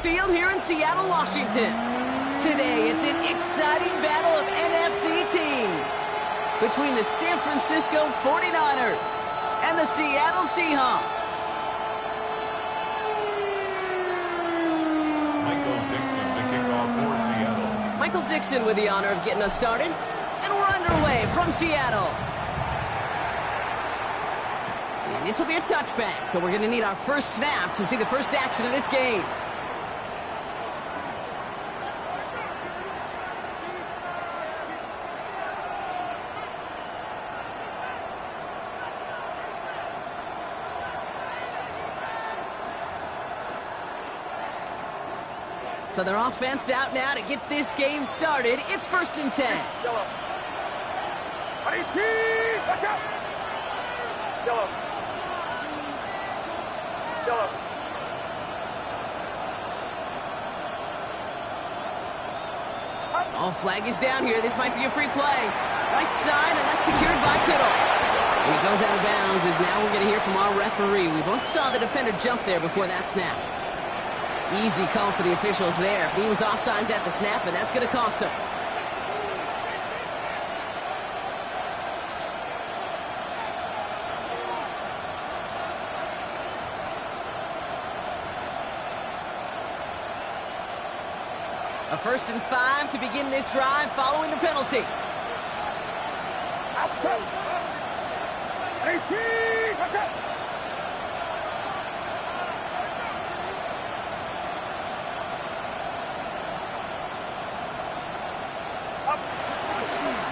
Field here in Seattle, Washington. Today, it's an exciting battle of NFC teams between the San Francisco 49ers and the Seattle Seahawks. Michael Dixon with the honor of getting us started. And we're underway from Seattle. And this will be a touchback, so we're going to need our first snap to see the first action of this game. So their offense out now to get this game started. It's 1st and 10. Yellow. Watch out. Yellow. Yellow. Oh, flag is down here. This might be a free play. Right side, and that's secured by Kittle. And he goes out of bounds as now we're going to hear from our referee. We both saw the defender jump there before that snap. Easy call for the officials there. He was offsides at the snap, and that's going to cost him. A 1st and 5 to begin this drive following the penalty. Outside. 18. Watch out.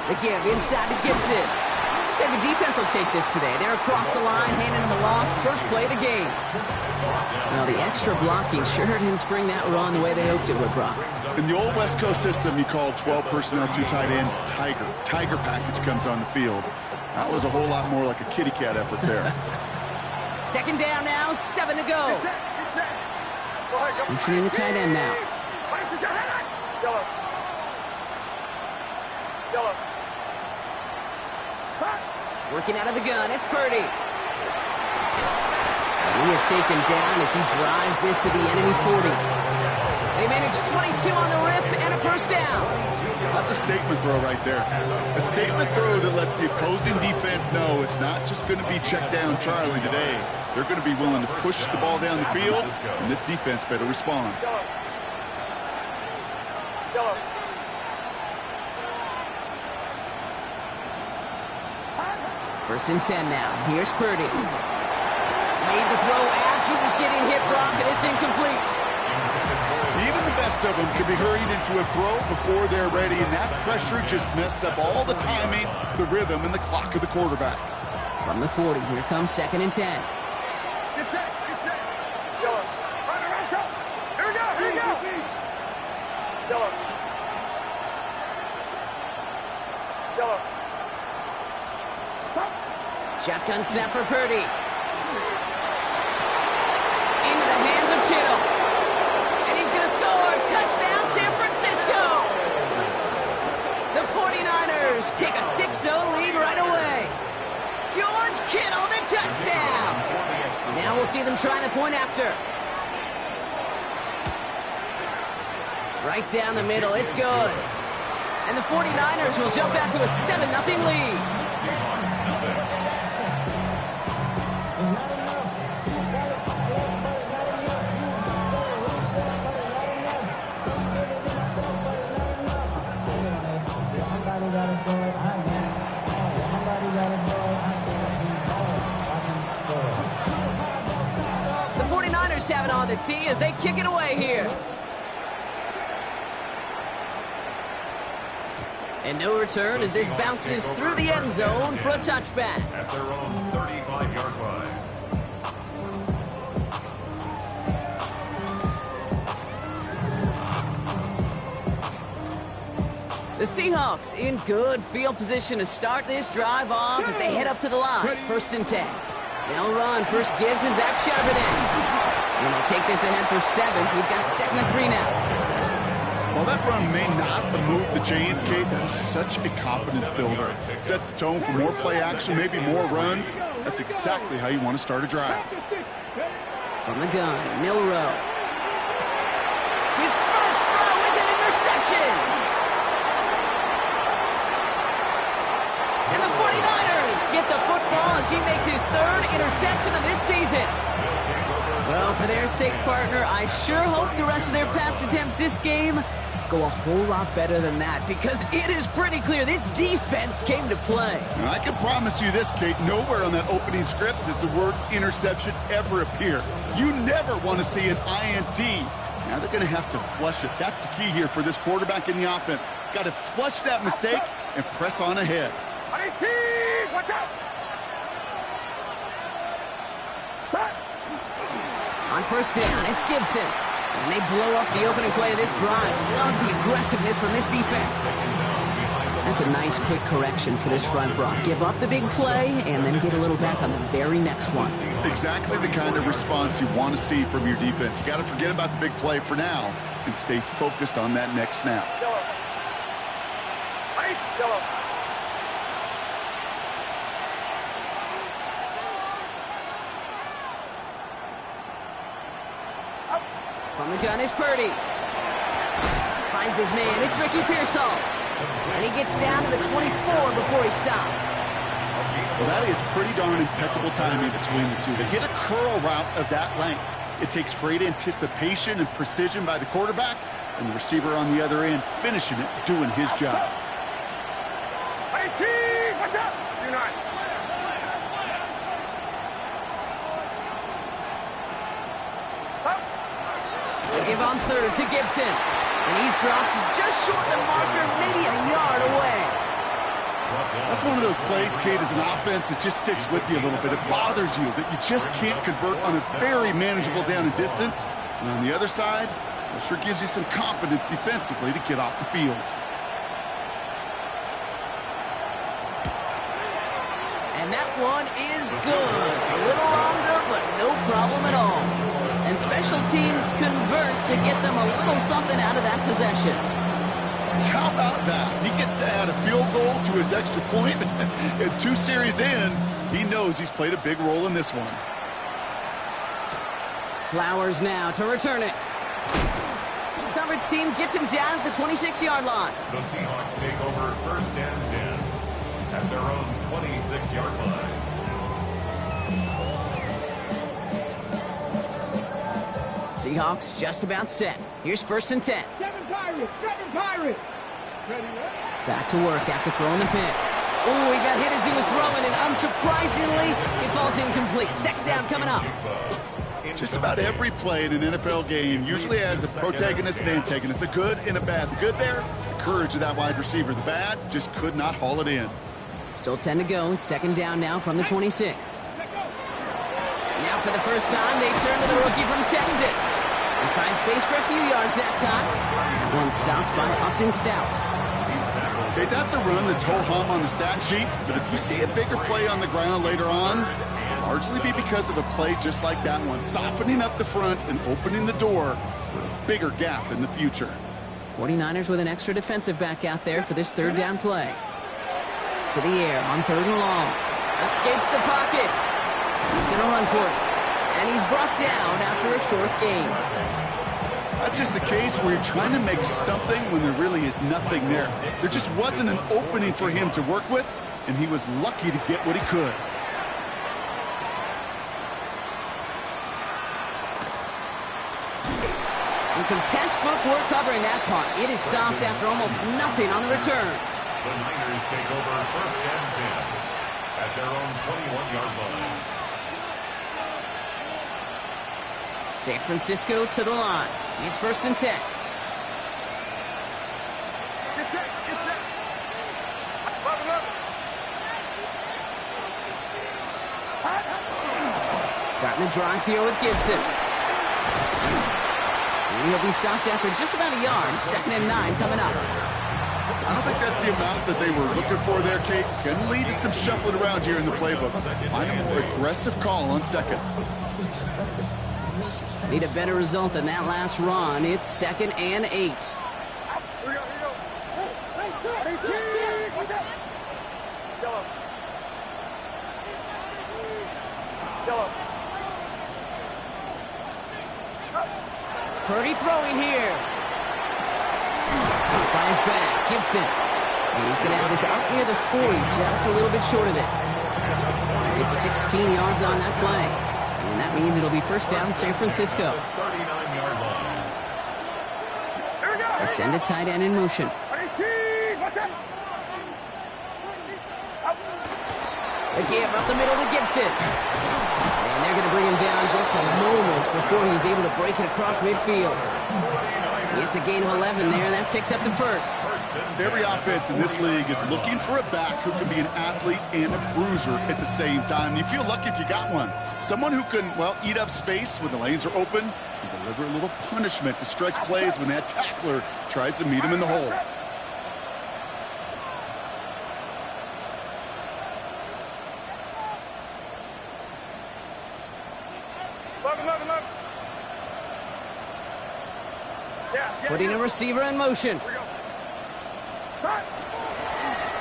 The give inside to Gibson. Looks like the defense will take this today. They're across the line, handing them a loss. First play of the game. Well, the extra blocking sure didn't spring that run the way they hoped it would, Brock. In the old West Coast system, you call 12 personnel, 2 tight ends, Tiger. Tiger package comes on the field. That was a whole lot more like a kitty cat effort there. 2nd down now, 7 to go. Motioning the tight end now. Yellow. Yellow. Working out of the gun, it's Purdy. He is taken down as he drives this to the enemy 40. They managed 22 on the rip and a 1st down. That's a statement throw right there. A statement throw that lets the opposing defense know it's not just going to be check down Charlie today. They're going to be willing to push the ball down the field, and this defense better respond. Yellow. 1st and 10 now. Here's Purdy. Made the throw as he was getting hit, Brock, and it's incomplete. Even the best of them can be hurried into a throw before they're ready, and that pressure just messed up all the timing, the rhythm, and the clock of the quarterback. From the 40, here comes 2nd and 10. Get set. Yellow. Right up. Here we go. Yellow. Yellow. Shotgun snap for Purdy. Into the hands of Kittle. And he's going to score. Touchdown, San Francisco. The 49ers take a 6-0 lead right away. George Kittle, the touchdown. Now we'll see them try the point after. Right down the middle. It's good. And the 49ers will jump out to a 7-0 lead. The 49ers have it on the tee as they kick it away here. And no return as this bounces through the end zone for a touchback. At their own 35-yard line. The Seahawks in good field position to start this drive off as they head up to the line. 1st and 10. They'll run. First give to Zach Charbonnet. And they'll take this ahead for 7. We've got 2nd and 3 now. While that run may not have moved the chains, Kate, that is such a confidence builder. Sets the tone for more play action, maybe more runs. That's exactly how you want to start a drive. From the gun, Milrow. get the football as he makes his third interception of this season. Well, for their sake, partner, I sure hope the rest of their pass attempts this game go a whole lot better than that, because it is pretty clear this defense came to play. Now, I can promise you this, Kate, nowhere on that opening script does the word interception ever appear. You never want to see an INT. Now they're going to have to flush it. That's the key here for this quarterback in the offense. Got to flush that mistake and press on ahead. INT! Watch out! On first down, it's Gibson. And they blow up the opening play of this drive. Love the aggressiveness from this defense. That's a nice quick correction for this front block. Give up the big play and then get a little back on the very next one. Exactly the kind of response you want to see from your defense. You got to forget about the big play for now and stay focused on that next snap. Yellow. Right, yellow. From the gun is Purdy. Finds his man. It's Ricky Pearsall. And he gets down to the 24 before he stopped. Well, that is pretty darn impeccable timing between the two. They hit a curl route of that length. It takes great anticipation and precision by the quarterback, and the receiver on the other end finishing it, doing his job. INT! Watch out! You're not. They give on third to Gibson. And he's dropped just short of the marker, maybe a yard away. That's one of those plays, Kate, as an offense, it just sticks with you a little bit. It bothers you that you just can't convert on a very manageable down and distance. And on the other side, it sure gives you some confidence defensively to get off the field. And that one is good. A little longer, but no problem at all. And special teams convert to get them a little something out of that possession. How about that? He gets to add a field goal to his extra point. And 2 series in, he knows he's played a big role in this one. Flowers now to return it. The coverage team gets him down at the 26-yard line. The Seahawks take over first and 10 at their own 26-yard line. Seahawks just about set. Here's first and 10. Seven Pirates! Ready, Back to work after throwing the pick. Oh, he got hit as he was throwing, and unsurprisingly, it falls incomplete. Second down coming up. Just about every play in an NFL game usually has a protagonist and antagonist, a good and a bad. The good there, the courage of that wide receiver. The bad, just could not haul it in. Still 10 to go. Second down now from the 26. Now for the first time, they turn to the rookie from Texas. And find space for a few yards that time. One stopped by Upton Stout. Okay, that's a run that's ho-hum on the stat sheet, but if you see a bigger play on the ground later on, largely be because of a play just like that one, softening up the front and opening the door for a bigger gap in the future. 49ers with an extra defensive back out there for this third down play. To the air on third and long. Escapes the pocket. He's going to run for it. And he's brought down after a short gain. That's just a case where you're trying to make something when there really is nothing there. There just wasn't an opening for him to work with, and he was lucky to get what he could. And some textbook work covering that punt. It is stopped after almost nothing on the return. The Niners take over first and 10 at their own 21-yard line. San Francisco to the line. It's first and 10. Get set! Bubble up! Starting the drive here with Gibson. And he'll be stopped after just about a yard. Second and 9 coming up. I don't think that's the amount that they were looking for there, Kate. Going to lead to some shuffling around here in the playbook. Find a more aggressive call on second. Need a better result than that last run. It's second and 8. Here we go! Watch out! Yellow. Purdy throwing here. By his back, Gibson. And he's going to have this up near the 40, just a little bit short of it. It's 16 yards on that play. And that means it'll be first down San Francisco. 39-yard line. They send a tight end in motion. Again, up the middle to Gibson. And they're going to bring him down just a moment before he's able to break it across midfield. It's a gain of 11 there. That picks up the first. Every offense in this league is looking for a back who can be an athlete and a bruiser at the same time. You feel lucky if you got one. Someone who can, well, eat up space when the lanes are open and deliver a little punishment to stretch plays when that tackler tries to meet him in the hole. Putting a receiver in motion.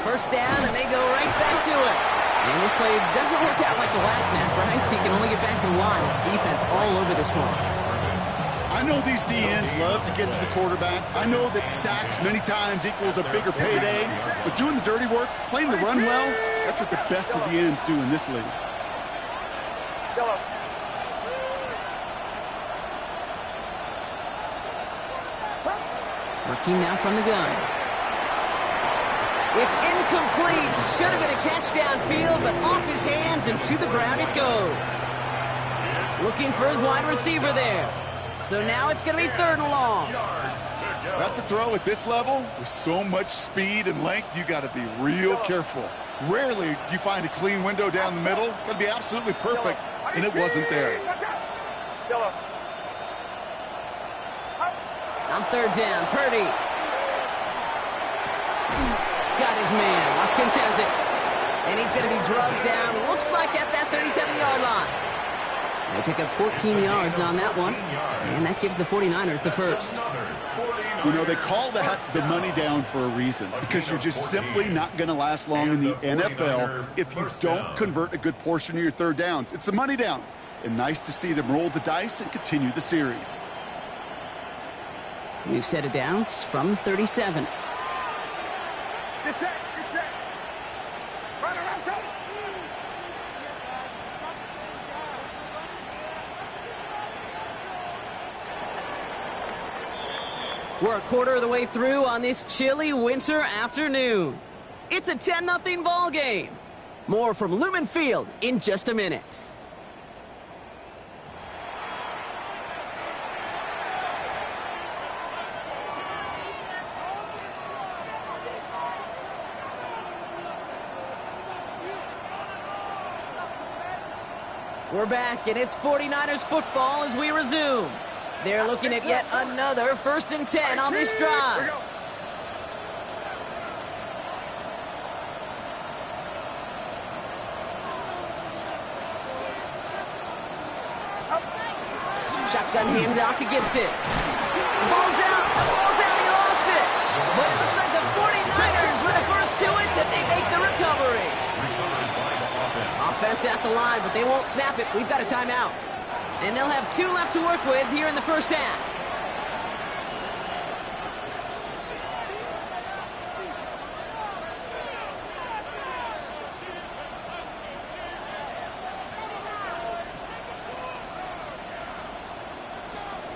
First down, and they go right back to it. And this play doesn't work out like the last snap, right? So you can only get back to the line. It's defense all over this one. I know these DNs love to get to the quarterback. I know that sacks many times equals a bigger payday. But doing the dirty work, playing the run well, that's what the best of the ends do in this league. Working now from the gun. It's incomplete. Should have been a catch downfield, but off his hands and to the ground it goes. Looking for his wide receiver there. So now it's going to be third and long. That's a throw at this level. With so much speed and length, you got to be real careful. Rarely do you find a clean window down the middle. It's going to be absolutely perfect, and it wasn't there. On third down, Purdy. Got his man. Watkins has it. And he's going to be drugged down, looks like at that 37-yard line. They pick up 14 yards on that one. And that gives the 49ers the first. You know, they call that the money down for a reason. Because you're just simply not going to last long in the NFL if you don't convert a good portion of your third downs. It's the money down. And nice to see them roll the dice and continue the series. We've set it down from the 37. Get set. Run around, son. We're a quarter of the way through on this chilly winter afternoon. It's a 10-0 ball game. More from Lumen Field in just a minute. We're back, and it's 49ers football as we resume. They're looking at yet another 1st and 10 on this drive. Shotgun handoff to Gibson. The ball's out. He lost it. But it looks like the 49ers were the first to it, and they make the recovery. Offense at the line, but they won't snap it. We've got a timeout. And they'll have 2 left to work with here in the first half.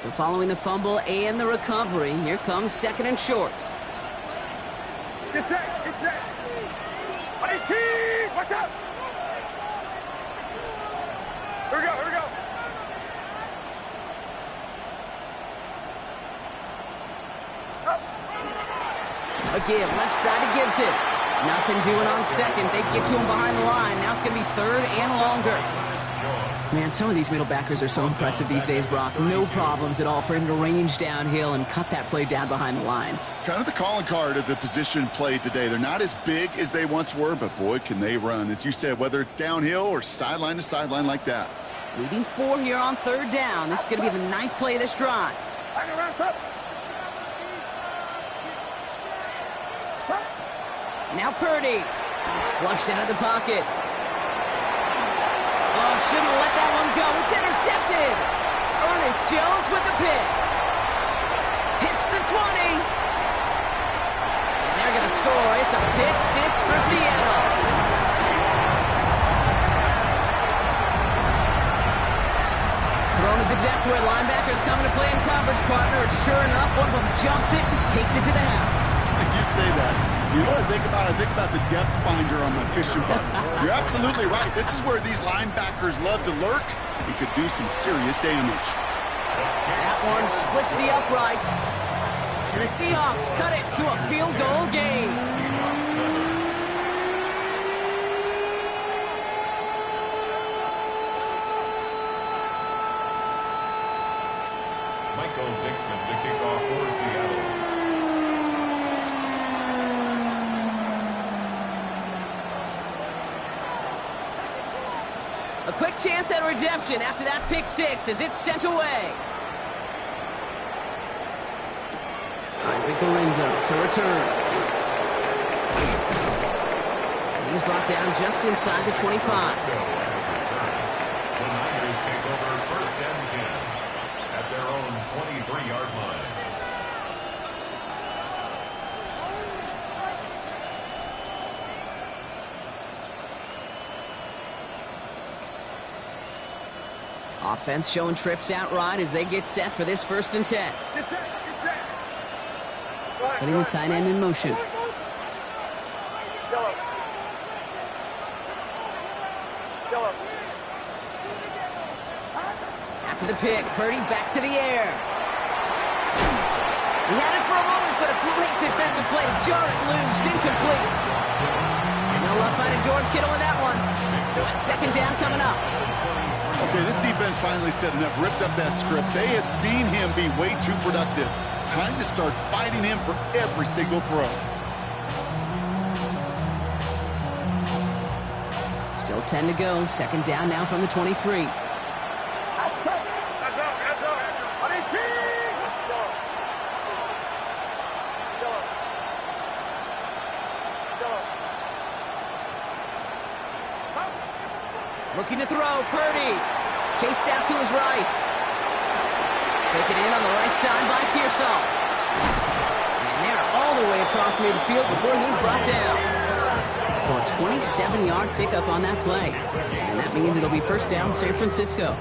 So following the fumble and the recovery, here comes 2nd and short. Get set. Watch out. Here we go. Again, left side to Gibson. Nothing doing on 2nd. They get to him behind the line. Now it's going to be 3rd and longer. Man, some of these middle backers are so impressive these days, Brock. No problems at all for him to range downhill and cut that play down behind the line. Kind of the calling card of the position played today. They're not as big as they once were, but boy, can they run. As you said, whether it's downhill or sideline to sideline like that. Leading 4 here on 3rd down. This is going to be the 9th play of this drive. Hang around, son. Now Purdy. Flushed out of the pocket. Oh, shouldn't have let that one go. It's intercepted. Ernest Jones with the pick. Hits the 20. And they're going to score. It's a pick six for Seattle. Thrown at the depth where linebackers coming to play in coverage, partner. And sure enough, one of them jumps it and takes it to the house. If you say that, you know what I think about? I think about the depth finder on my fishing boat. You're absolutely right. This is where these linebackers love to lurk. He could do some serious damage. That one splits the uprights. And the Seahawks cut it to a field goal game. Seahawks 7. Michael Dixon to kick off for Seattle. A quick chance at redemption after that pick six as it's sent away. Isaac Galindo to return. And he's brought down just inside the 25. The Niners take over first and 10 at their own 23-yard line. Offense showing trips out right as they get set for this first and 10. Get set. Putting the tight end in motion. Yellow. After the pick, Purdy back to the air. He had it for a moment, but a great defensive play to jar it loose, incomplete. No luck finding George Kittle in that one. So it's second down coming up. Okay, this defense finally set enough, ripped up that script. They have seen him be way too productive. Time to start fighting him for every single throw. Still 10 to go. Second down now from the 23. That's up. On 18. Looking to throw. Purdy. Chased out to his right. Taken in on the right side by Pearsall. And they're all the way across midfield before he's brought down. So a 27-yard pickup on that play. And that means it'll be first down San Francisco.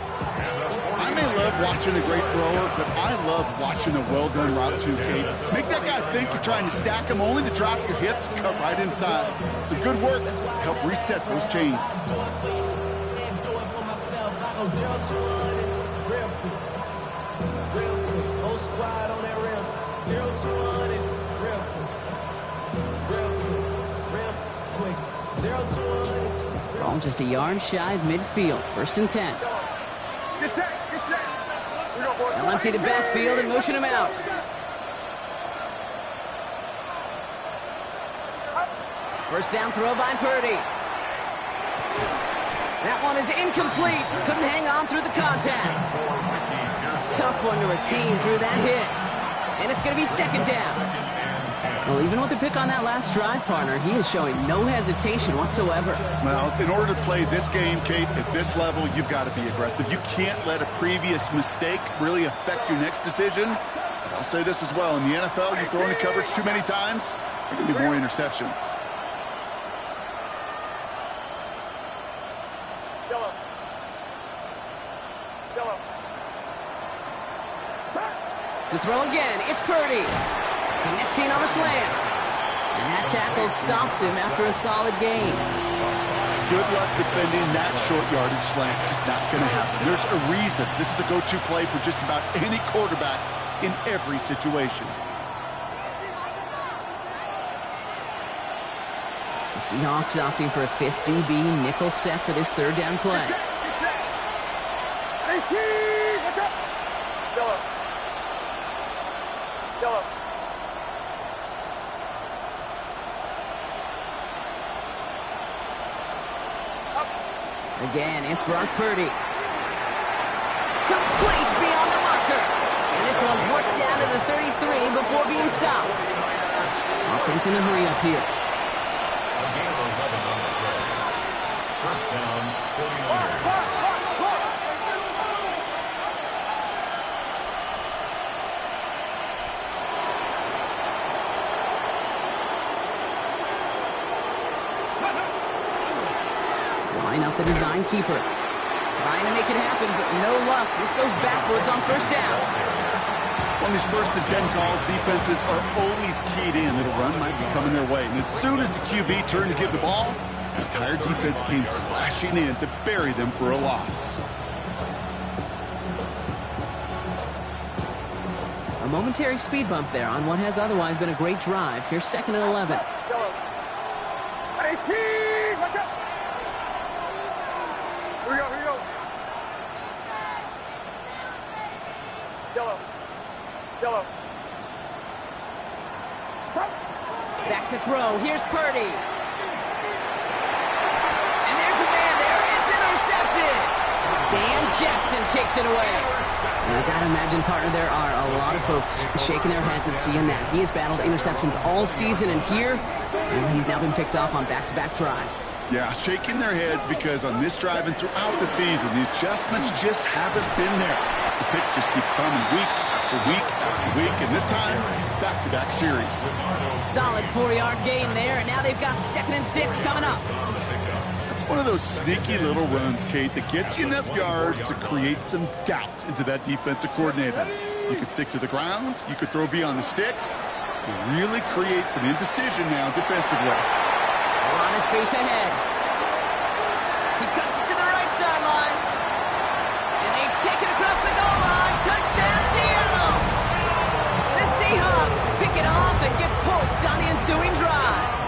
I may love watching a great thrower, but I love watching a well-done route too, Kate. Make that guy think you're trying to stack him only to drop your hips and cut right inside. Some good work to help reset those chains. Ball just a yard shy of midfield. First and 10. Get set. They'll empty the backfield and motion him out. First down throw by Purdy. That one is incomplete. Couldn't hang on through the contact. Tough one to retain through that hit. And it's going to be second down. Well, even with the pick on that last drive, partner, he is showing no hesitation whatsoever. Well, in order to play this game, Kate, at this level, you've got to be aggressive. You can't let a previous mistake really affect your next decision. But I'll say this as well. In the NFL, you throw into coverage too many times, there are going to be more interceptions. To throw again, it's Purdy. Connecting on the slant. And that tackle stops him after a solid gain. Good luck defending that short yardage slant. Just not going to happen. There's a reason. This is a go-to play for just about any quarterback in every situation. The Seahawks opting for a 5th DB nickel set for this third down play. What's up? Yellow. Again, it's Brock Purdy. Complete beyond the marker. And this one's worked down to the 33 before being stopped. Offense in a hurry up here. A gain of 11 on the play. First down, 49ers. setting up the design keeper. Trying to make it happen, but no luck. This goes backwards on first down. On these 1st and 10 calls, defenses are always keyed in that a run might be coming their way. And as soon as the QB turned to give the ball, the entire defense came crashing in to bury them for a loss. A momentary speed bump there on what has otherwise been a great drive. Here's 2nd and 11. 18, watch out! Here we go, here we go. Yellow. Yellow. Stop. Back to throw. Here's Purdy. And there's a man there. It's intercepted. Dan Jackson takes it away. You got to imagine, partner, there are a lot of folks shaking their heads at seeing that. He has battled interceptions all season, and here, well, he's now been picked off on back-to-back drives. Yeah, shaking their heads because on this drive and throughout the season, the adjustments just haven't been there. The picks just keep coming week after week after week, and this time, back-to-back series. Solid 4-yard gain there, and now they've got 2nd and 6 coming up. It's one of those sneaky little runs, Kate, that gets you enough yards to create some doubt into that defensive coordinator. You could stick to the ground, you could throw beyond the sticks, and really create some indecision now defensively. A lot of space ahead. He cuts it to the right sideline. And they take it across the goal line. Touchdown, Seattle! The Seahawks pick it off and get points on the ensuing drive.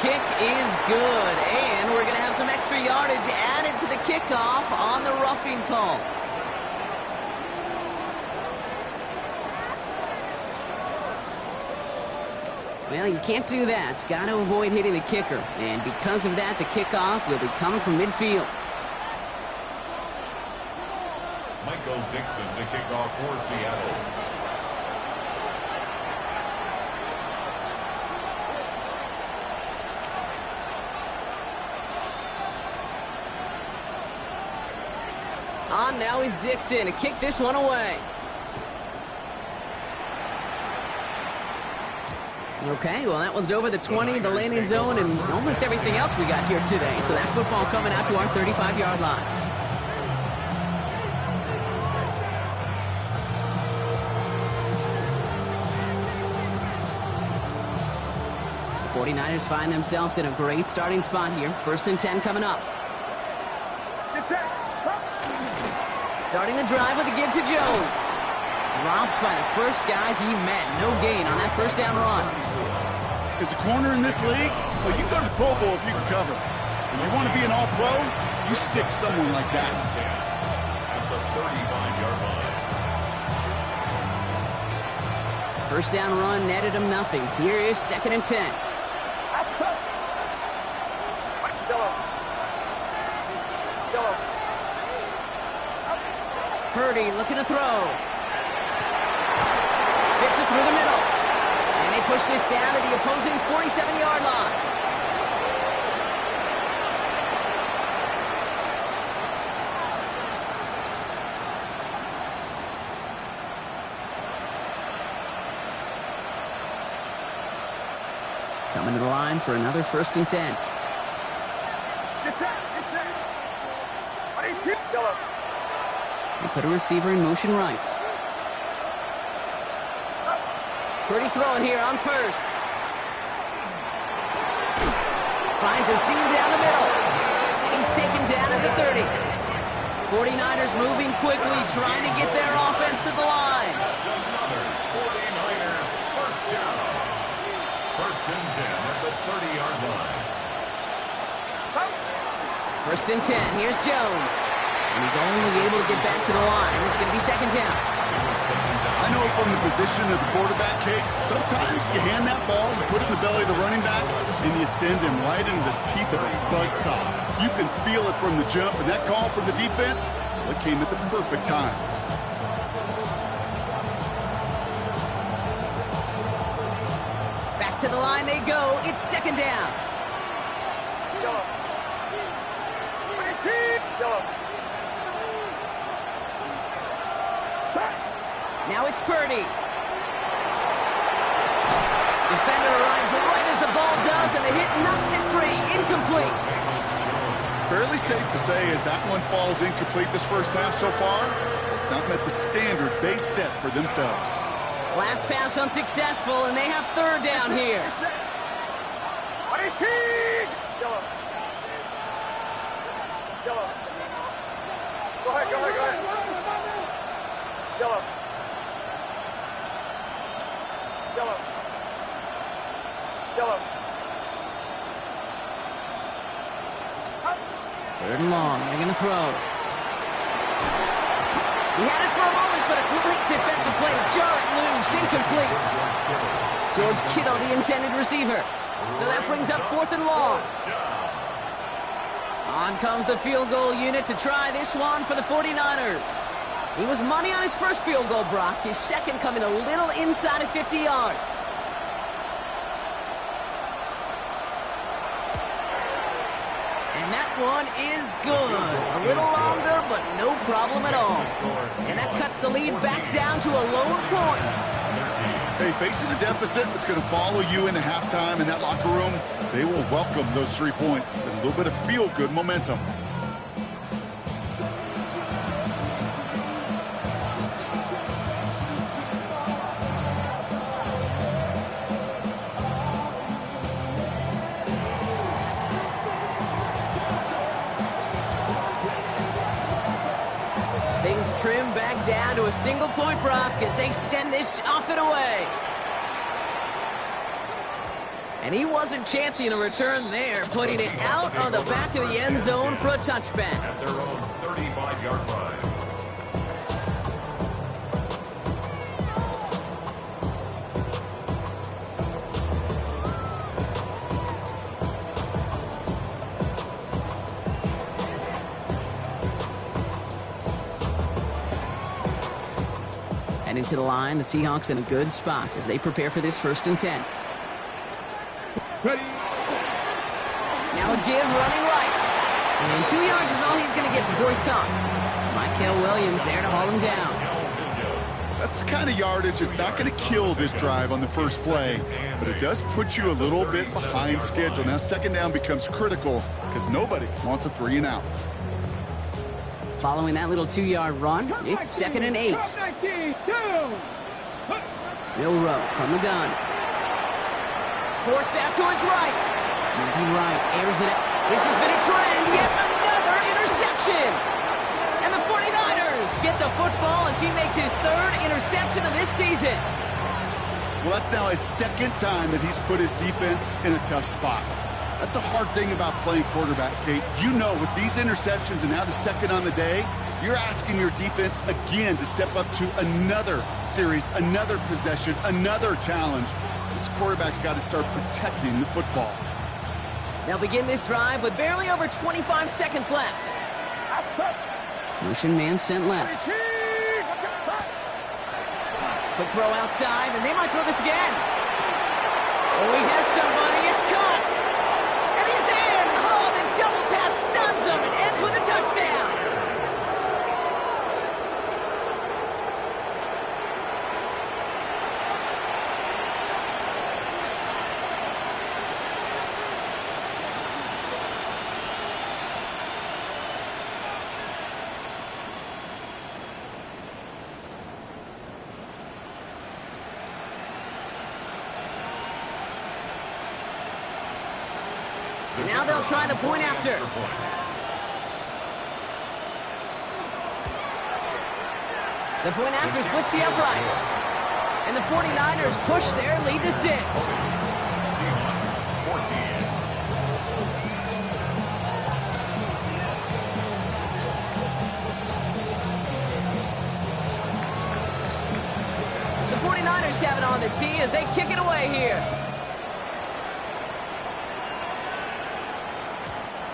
Kick is good, and we're going to have some extra yardage added to the kickoff on the roughing call. Well, you can't do that. Got to avoid hitting the kicker, and because of that, the kickoff will be coming from midfield. Michael Dixon to kick off for Seattle. On now is Dixon to kick this one away. Okay, well, that one's over the 20, the landing zone, and almost everything else we got here today. So that football coming out to our 35-yard line. The 49ers find themselves in a great starting spot here. 1st and 10 coming up. Get set. Starting the drive with a give to Jones. Dropped by the first guy he met. No gain on that first down run. As a corner in this league, well, you can go to the Pro Bowl if you can cover. When you want to be an all-pro, you stick someone like that. At the 35-yard line. First down run netted him nothing. Here is 2nd and 10. Outside. Yellow. Yellow. Purdy looking to throw. Fits it through the middle. And they push this down to the opposing 47-yard line. Coming to the line for another 1st and 10. Get set. Get set. 22. Yellow. They put a receiver in motion right. Purdy throwing here on 1st. Finds a seam down the middle. And he's taken down at the 30. 49ers moving quickly, trying to get their offense to the line. That's another 49er first down. 1st and 10 at the 30-yard line. 1st and 10. Here's Jones. And he's only able to get back to the line. It's going to be 2nd down. I know from the position of the quarterback, Kate, sometimes you hand that ball, you put it in the belly of the running back, and you send him right into the teeth of a buzzsaw. You can feel it from the jump, and that call from the defense, well, it came at the perfect time. To the line they go. It's second down. Yellow. 18. Yellow. Now it's Purdy. Defender arrives right as the ball does, and the hit knocks it free. Incomplete. Fairly safe to say as that one falls incomplete this first half so far, it's not met the standard they set for themselves. Last pass unsuccessful, and they have third down here. 18. Yellow. Yellow. Go ahead, go ahead, go ahead. Yellow. Yellow. Yellow. Third and long. They're going to throw. He had it for a moment, but a complete defensive play to jar it loose. Incomplete. George Kittle, the intended receiver. So that brings up fourth and long. On comes the field goal unit to try this one for the 49ers. He was money on his first field goal, Brock. His second coming a little inside of 50 yards. And that one is good. A little longer, but no problem at all. And that cuts the lead back down to a lone point. Hey, facing a deficit that's going to follow you into halftime in that locker room, they will welcome those 3 points and a little bit of feel-good momentum. Things trim back down to a single point, Brock, as they send this off and away. And he wasn't chancing a return there, putting it out on the back of the end zone for a touchback. At their own 35-yard line. And into the line, the Seahawks in a good spot as they prepare for this 1st and 10. Ready. Now a give running right. And 2 yards is all he's going to get before he's caught. Michael Williams there to haul him down. That's the kind of yardage it's not going to kill this drive on the first play, but it does put you a little bit behind schedule. Now second down becomes critical because nobody wants a 3 and out. Following that little 2-yard run, it's 2nd and 8. Will Rowe from the gun. Forced out to his right. Moving right, airs it out. This has been a trend. Yet another interception. And the 49ers get the football as he makes his 3rd interception of this season. Well, that's now his 2nd time that he's put his defense in a tough spot. That's a hard thing about playing quarterback, Kate. You know, with these interceptions and now the 2nd on the day, you're asking your defense again to step up to another series, another possession, another challenge. This quarterback's got to start protecting the football. They'll begin this drive with barely over 25 seconds left. Motion man sent left. Quick throw outside, and they might throw this again. Oh, he has somebody. It's caught. And he's in. Oh, the double pass stuns him. It ends with a touchdown. Now they'll try the point after. The point after splits the uprights. And the 49ers push their lead to 6. Seahawks 14. The 49ers have it on the tee as they kick it away here.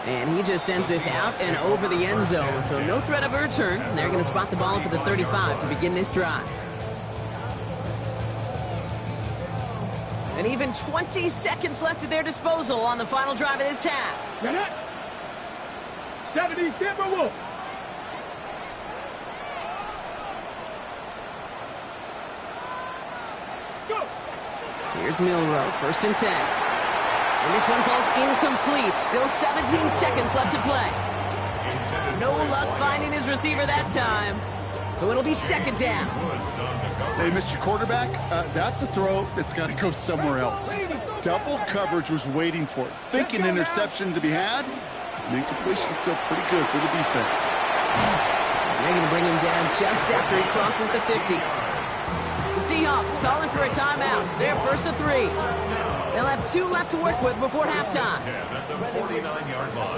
And he just sends this out and over the end zone, so no threat of a return. They're going to spot the ball up at the 35 to begin this drive. And even 20 seconds left at their disposal on the final drive of this half. 70 Timberwolves. Here's Milroe, 1st and 10. And this one falls incomplete. Still 17 seconds left to play. No luck finding his receiver that time. So it'll be 2nd down. Hey, Mr. Quarterback, that's a throw that's got to go somewhere else. Double coverage was waiting for it. Thinking interception to be had. And incompletion still pretty good for the defense. They're going to bring him down just after he crosses the 50. The Seahawks calling for a timeout. They're 1st and 3. They'll have 2 left to work with before halftime.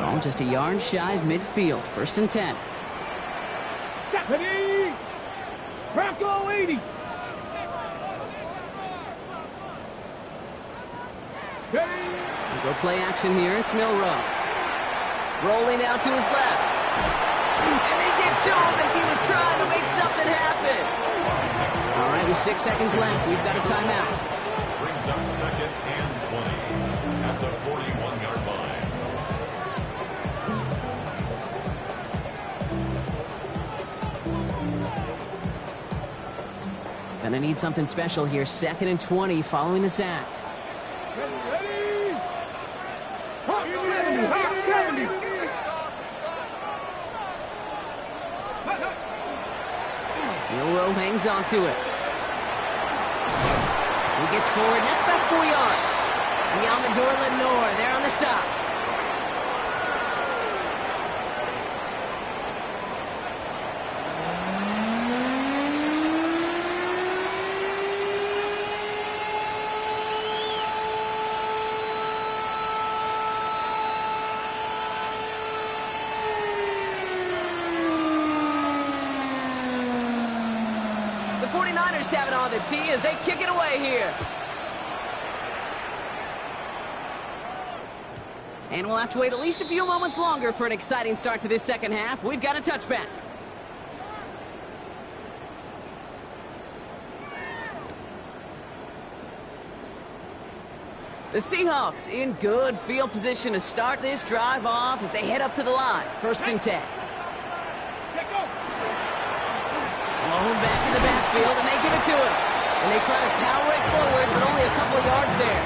All just a yard shy of midfield. 1st and 10. Stephanie! Bronco 80! We'll go play action here. It's Milroe. Rolling out to his left. And they get to him as he was trying to make something happen. All right, with 6 seconds left, we've got a timeout. Brings up 2nd and 20 at the 41-yard line. Gonna need something special here. 2nd and 20 following the sack. Milroe hangs on to it. He gets forward, and that's about 4 yards. The Amador Lenore, there on the stop. The 49ers have it on the tee as they kick it away here. And we'll have to wait at least a few moments longer for an exciting start to this 2nd half. We've got a touchback. The Seahawks in good field position to start this drive off as they head up to the line. 1st and 10. Blown back in the backfield, and they give it to him. And they try to power it forward, but only a couple of yards there.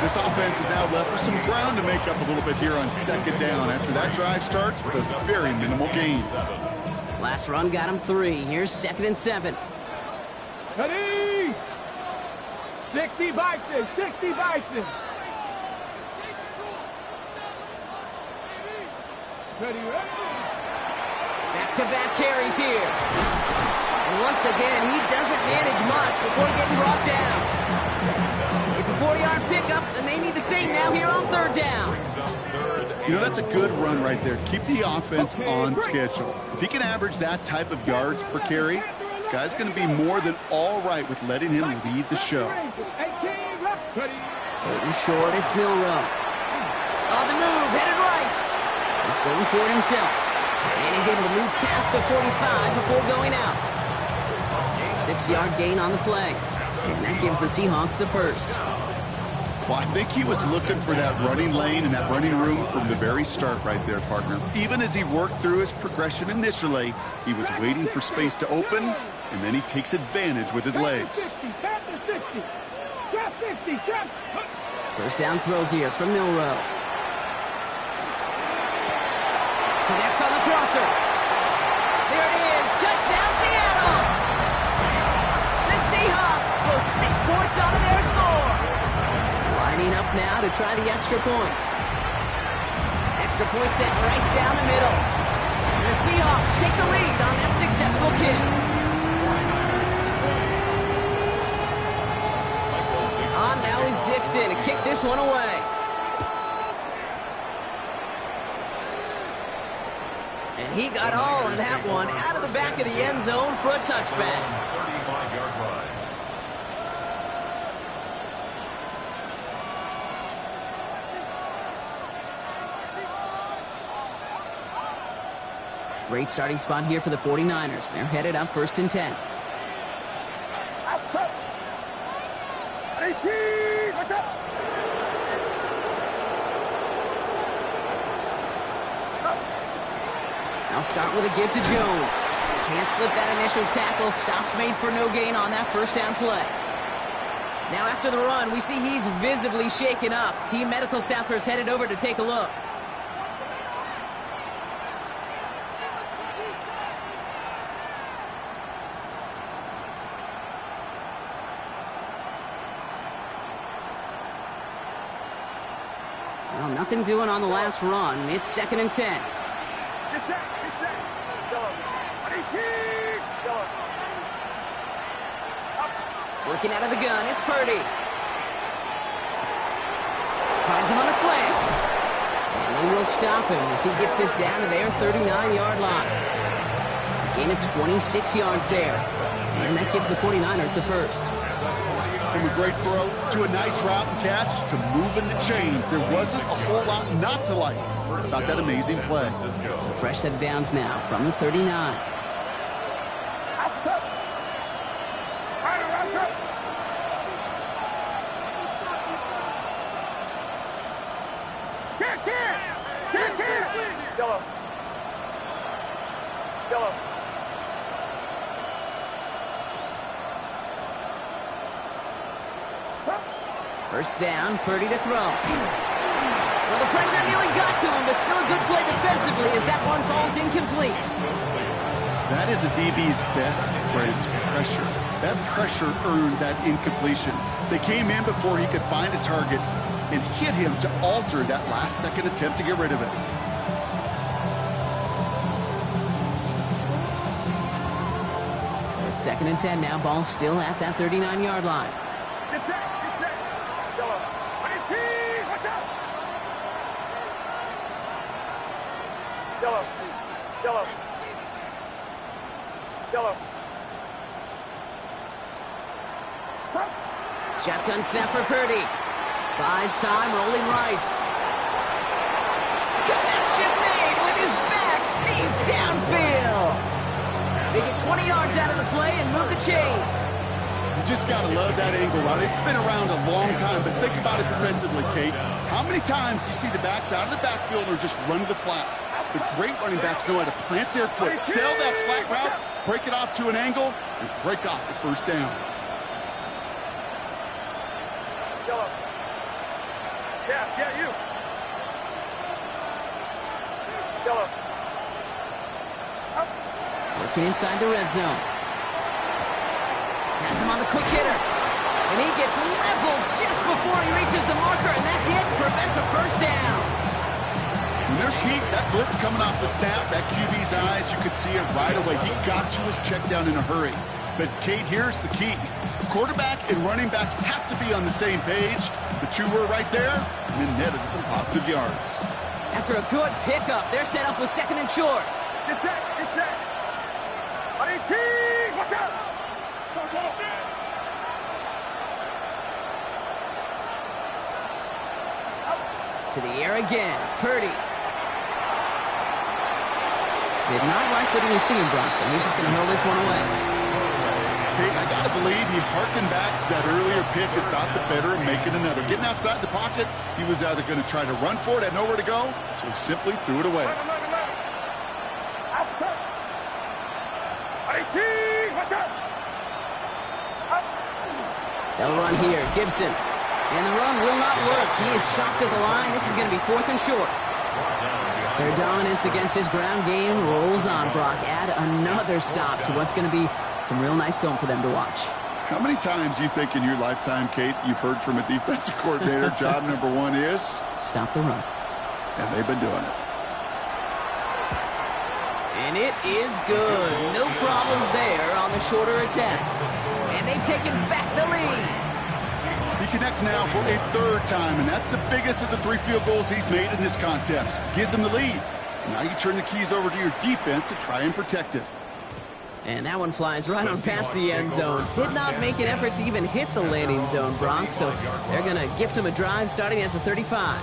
This offense is now left with some ground to make up a little bit here on 2nd down. After that drive starts with a very minimal gain. Last run got him 3. Here's 2nd and 7. Ready? 60 Bison, 60 Bison. Ready, ready? Back-to-back carries here. And once again, he doesn't manage much before getting brought down. It's a 4-yard pickup, and they need the same now here on 3rd down. You know, that's a good run right there. Keep the offense on schedule. If he can average that type of yards per carry, this guy's going to be more than all right with letting him lead the show. Third and short, it's Milroe. On the move, headed right. He's going for it himself. And he's able to move past the 45 before going out. 6-yard gain on the play. And that gives the Seahawks the first. Well, I think he was looking for that running lane and that running room from the very start right there, partner. Even as he worked through his progression initially, he was waiting for space to open, and then he takes advantage with his legs. 1st down throw here from Milroe. Connects on the crosser. There it is. Touchdown, Seattle. The Seahawks go 6 points onto their score. Lining up now to try the extra point. Extra point set right down the middle. And the Seahawks take the lead on that successful kick. On now is Dixon to kick this one away. And he got all of that one out of the back of the end zone for a touchback. 35-yard line. Great starting spot here for the 49ers. They're headed up 1st and 10. 18, watch out! I'll start with a give to Jones. Can't slip that initial tackle. Stops made for no gain on that first down play. Now after the run, we see he's visibly shaken up. Team medical staffers headed over to take a look. Well, nothing doing on the last run. It's 2nd and 10. Get set, get set. Go. 18, go. Working out of the gun, it's Purdy. Finds him on the slant. And they will stop him as he gets this down to their 39-yard line. Gain of 26 yards there. And that gives the 49ers the first. From a great throw to a nice route and catch to moving the chains, there wasn't a whole lot not to like about that amazing play. So fresh set of downs now from the 39. Yellow. Yellow. First down, Purdy to throw. Well, the pressure nearly got to him, but still a good play defensively as that one falls incomplete. That is a DB's best friend, pressure. That pressure earned that incompletion. They came in before he could find a target and hit him to alter that last-second attempt to get rid of it. So it's 2nd and 10 now. Ball still at that 39-yard line. Get set, get set. Yellow. 18, watch out. Yellow. Yellow. Yellow. Shotgun snap for Purdy. Buys time, rolling right. Connection made with his back deep downfield. They get 20 yards out of the play and move the chains. You just got to love that angle route. It's been around a long time, but think about it defensively, Kate. How many times do you see the backs out of the backfield or just run to the flat? The great running backs know how to plant their foot, sail that flat route, break it off to an angle, and break off the first down. Yellow. Yeah, you. Yellow. Working inside the red zone. Has him on the quick hitter. And he gets leveled just before he reaches the marker, and that hit prevents a first down. When there's heat, that blitz coming off the snap, that QB's eyes, you could see it right away. He got to his check down in a hurry. But, Kate, here's the key. Quarterback and running back have to be on the same page. The two were right there, and then netted some positive yards. After a good pickup, they're set up with 2nd and short. Get set, get set. 18, watch out. To the air again, Purdy. Did not like what he was seeing, Bronson. He's just going to hurl this one away. Kate, I got to believe he harkened back to that earlier pick and thought the better of making another. Getting outside the pocket, he was either going to try to run for it, had nowhere to go, so he simply threw it away. Outside. 18, watch out. They'll run here, Gibson. And the run will not work. He is soft to the line. This is going to be 4th and short. Their dominance against his ground game rolls on, Brock. Add another stop to what's going to be some real nice film for them to watch. How many times do you think in your lifetime, Kate, you've heard from a defensive coordinator, job number one is? Stop the run. And they've been doing it. And it is good. No problems there on the shorter attempt. And they've taken back the lead. He connects now for a 3rd time, and that's the biggest of the 3 field goals he's made in this contest. Gives him the lead. Now you turn the keys over to your defense to try and protect it. And that one flies right on past the end zone. Did not make an effort to even hit the landing zone, Bronx, so they're going to gift him a drive starting at the 35.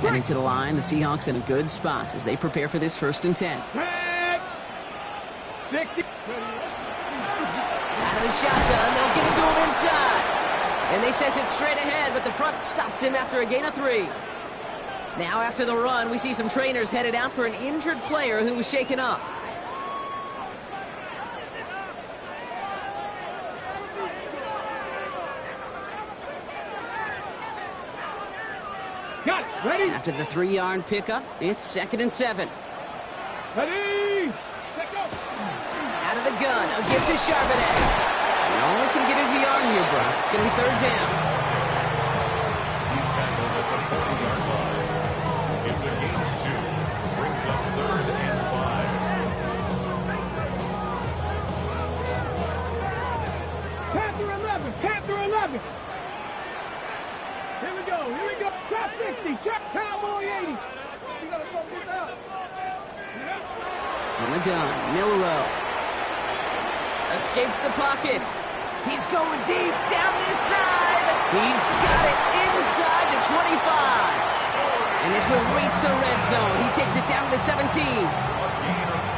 Heading to the line, the Seahawks in a good spot as they prepare for this 1st and 10. Out of the shotgun, they'll give it to him inside. And they sent it straight ahead, but the front stops him after a gain of 3. Now after the run, we see some trainers headed out for an injured player who was shaken up. Got it. Ready? After the 3-yard pickup, it's 2nd and 7. Ready? Let go. Out of the gun, a gift to Charbonnet. He only can get his yard here, bro. It's going to be 3rd down. He's tackled at the 40-yard line. It's a gain of 2. Brings up 3rd and 5. Count through 11. Count through 11. Here we go. Here we go. Trap 60. Trap Cowboy 80. You got to throw this out. From the gun, Milrow. Escapes the pocket. He's going deep down this side. He's got it inside the 25. And this will reach the red zone. He takes it down to 17.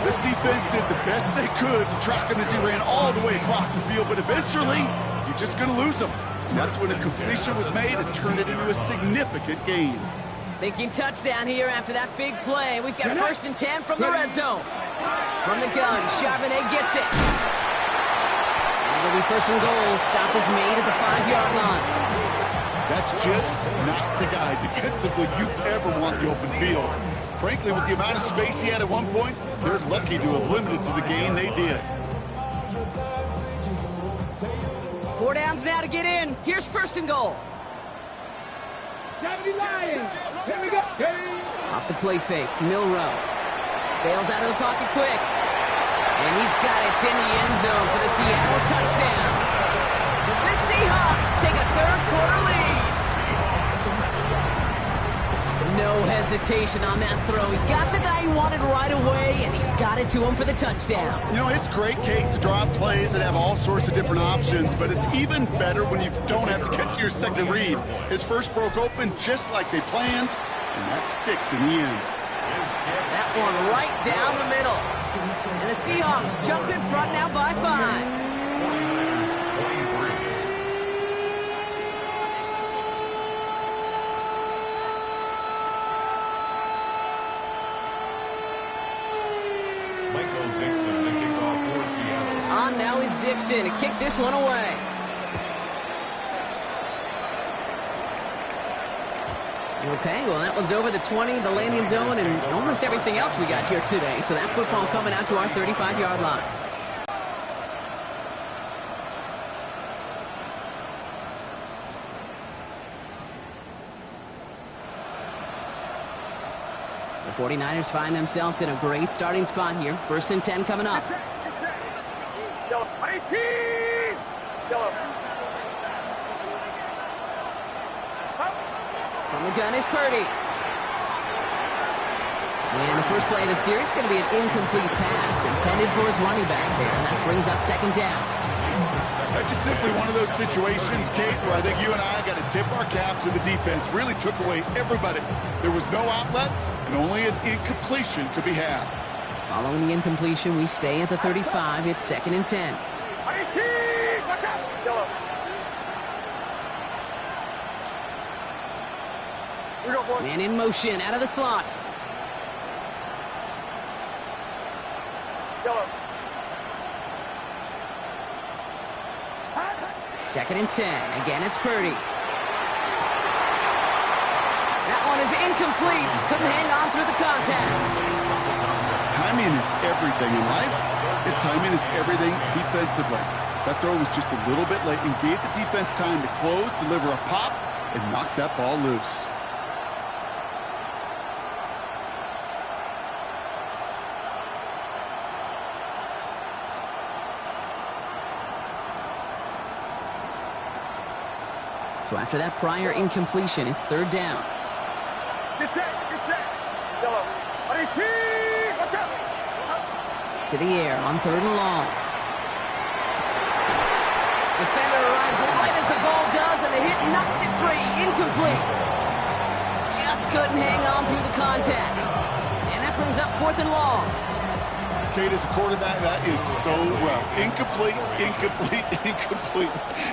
This defense did the best they could to track him as he ran all the way across the field, but eventually, you're just going to lose him. And that's when a completion was made and turned it into a significant gain. Thinking touchdown here after that big play. We've got 1st and 10 from the red zone. From the gun, Charbonnet gets it. And it'll be 1st and goal. Stop is made at the 5-yard line. That's just not the guy defensively you ever want the open field. Frankly, with the amount of space he had at one point, they're lucky to have limited to the gain they did. 4 downs now to get in. Here's 1st and goal. 70 Lions. Here we go. Off the play fake, Milrow. Bails out of the pocket quick. And he's got it in the end zone for the Seattle touchdown. The Seahawks take a 3rd quarter lead. No hesitation on that throw. He got the guy he wanted right away, and he got it to him for the touchdown. You know, it's great, Kate, to draw up plays and have all sorts of different options, but it's even better when you don't have to get to your second read. His first broke open just like they planned, and that's 6 in the end. That one right down the middle. And the Seahawks jump in front now by 5. 49ers 23. Michael Dixon, the kickoff for Seattle. On now is Dixon to kick this one away. Okay, well, that one's over the 20, the landing zone, and almost everything else we got here today. So that football coming out to our 35-yard line. The 49ers find themselves in a great starting spot here. 1st and 10 coming up. Yellow. 18! Yellow. From the gun is Purdy. And the first play of the series is going to be an incomplete pass intended for his running back there. And that brings up 2nd down. That's just simply one of those situations, Kate, where I think you and I got to tip our cap to the defense. Really took away everybody. There was no outlet, and only an incompletion could be had. Following the incompletion, we stay at the 35. It's 2nd and 10. 18! Watch out! Yellow. We go, boys. Man in motion, out of the slot. Yellow. 2nd and 10. Again, it's Purdy. That one is incomplete. Couldn't hang on through the contact. Timing is everything in life, and timing is everything defensively. That throw was just a little bit late and gave the defense time to close, deliver a pop, and knock that ball loose. So after that prior incompletion, it's 3rd down. Get set! Get set! Yellow. 18! Watch out! To the air on 3rd and long. Defender arrives right as the ball does, and the hit knocks it free. Incomplete. Just just couldn't hang on through the contact. And that brings up 4th and long. Kate, as a quarterback, that is so rough. Incomplete, incomplete, incomplete.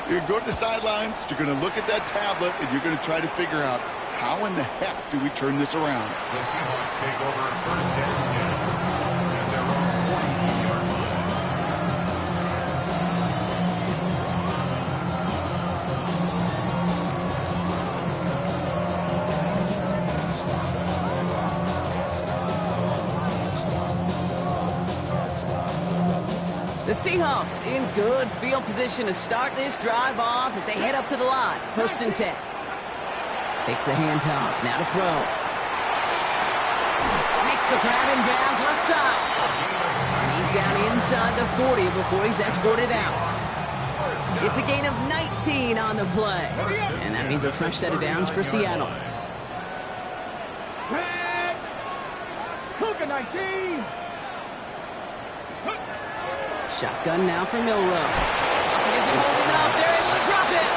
You're going to go to the sidelines, you're going to look at that tablet, and you're going to try to figure out how in the heck do we turn this around. The Seahawks take over 1st and 10 at their own 42-yard line. The Seahawks in good field position to start this drive off as they head up to the line. 1st and 10. Takes the handoff. Now to throw. Makes the grab in bounds left side. And he's down inside the 40 before he's escorted out. It's a gain of 19 on the play. And that means a fresh set of downs for Seattle. Cougar 19. Shotgun now for Milrow. He isn't holding up. They're able to drop it.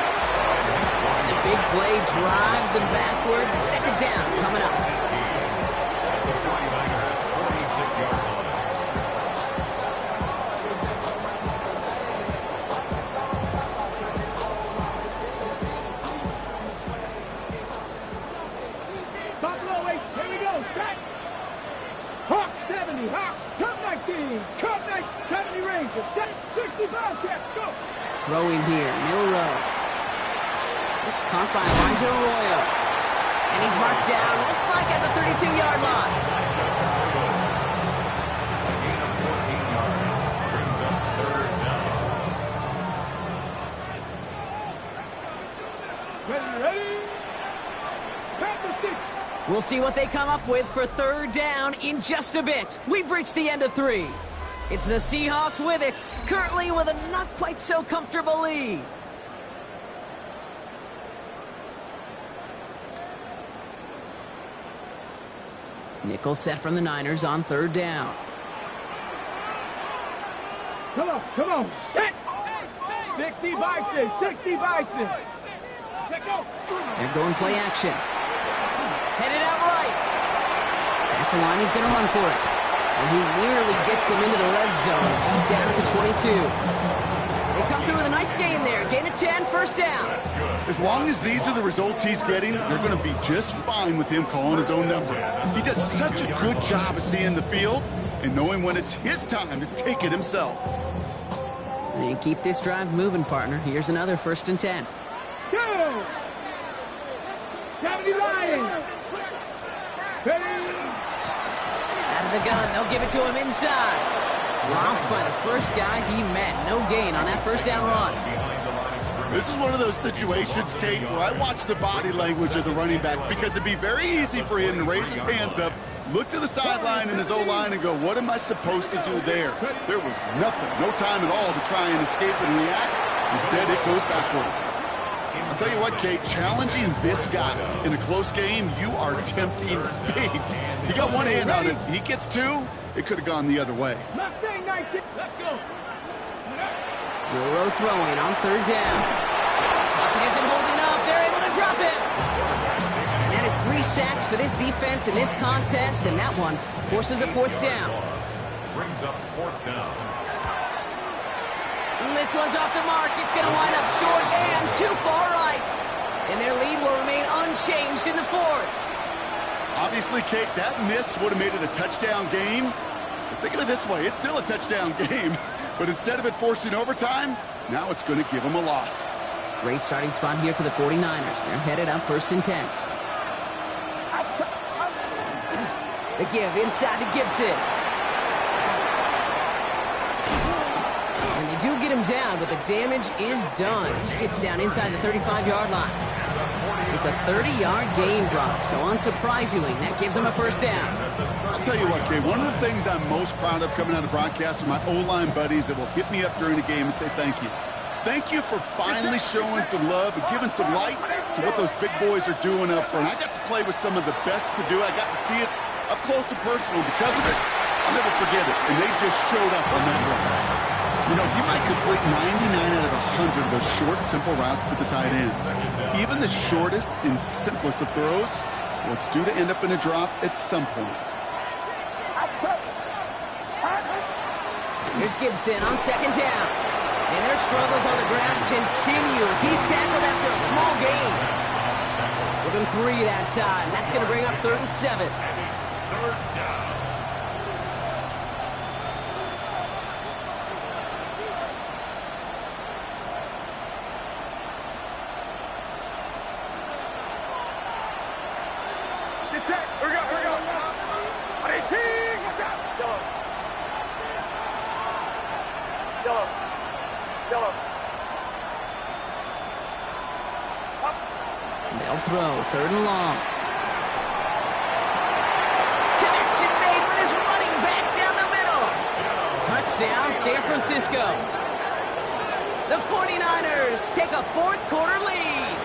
And the big play drives them backwards. 2nd down coming up. The 49ers 46-yard line. Buffalo 8. Here we go. Set. Hawk 70. Hawk. Cup 19. Cup 70 Rangers. Set. 65. Set. Go. Throwing here. Milrow. It's caught by Elijah Arroyo. And he's marked down. Looks like at the 32-yard line. A gain of 14 yards brings up 3rd down. Ready. Panther 6. We'll see what they come up with for 3rd down in just a bit. We've reached the end of 3. It's the Seahawks with it, currently with a not quite so comfortable lead. Nickel set from the Niners on 3rd down. Come on. Set. 60 Bison. 60 Bison. Let go. They're going play action. Headed out right. That's the line, he's going to run for it. And he nearly gets them into the red zone as he's down at the 22. They come through with a nice gain there. Gain of 10, 1st down. As long as these are the results he's getting, they're going to be just fine with him calling his own number. He does such a good job of seeing the field and knowing when it's his time to take it himself. And keep this drive moving, partner. Here's another 1st and 10. Go. 70 Lions. Ready. Out of the gun, they'll give it to him inside. Dropped by the first guy he met. No gain on that 1st down run. This is one of those situations, Kate, where I watch the body language of the running back because it'd be very easy for him to raise his hands up, look to the sideline in his O-line and go, what am I supposed to do there? There was nothing, no time at all to try and escape and react. Instead, it goes backwards. I'll tell you what, Kate, challenging this guy in a close game, you are tempting fate. He got one hand on it. He gets 2. It could have gone the other way. Mustang 19. Let's go. Milrow throwing on 3rd down. Pocket isn't holding up. They're able to drop it. And that is 3 sacks for this defense in this contest, and that one forces a 4th down. Brings up 4th down. And this one's off the mark. It's going to wind up short and too far right. And their lead will remain unchanged in the 4th. Obviously, Kate, that miss would have made it a touchdown game. But think of it this way, it's still a touchdown game. But instead of it forcing overtime, now it's going to give them a loss. Great starting spot here for the 49ers. They're headed up 1st and 10. The give inside to Gibson. And they do get him down, but the damage is done. He gets down inside the 35-yard line. It's a 30-yard gain, Brock, so unsurprisingly, that gives him a 1st down. I'll tell you what, Kate, one of the things I'm most proud of coming out of broadcast are my O-line buddies that will hit me up during the game and say thank you. Thank you for finally showing some love and giving some light to what those big boys are doing up front. I got to play with some of the best to do. I got to see it up close and personal. Because of it, I'll never forget it. And they just showed up on that run. You know, you might complete 99 out of 100 of those short, simple routes to the tight ends. Even the shortest and simplest of throws Well, it's due to end up in a drop at some point. Here's Gibson on second down. And their struggles on the ground continue as he's tackled after a small gain. Give him 3 that time. That's going to bring up 3rd and 7. And it's 3rd down. Get set. Here we go. Here we go. 18. Watch out. Yellow. Yellow. Yellow. Up. They'll throw 3rd and long. Connection made with his running back down the middle. Touchdown, San Francisco. The 49ers take a 4th quarter lead.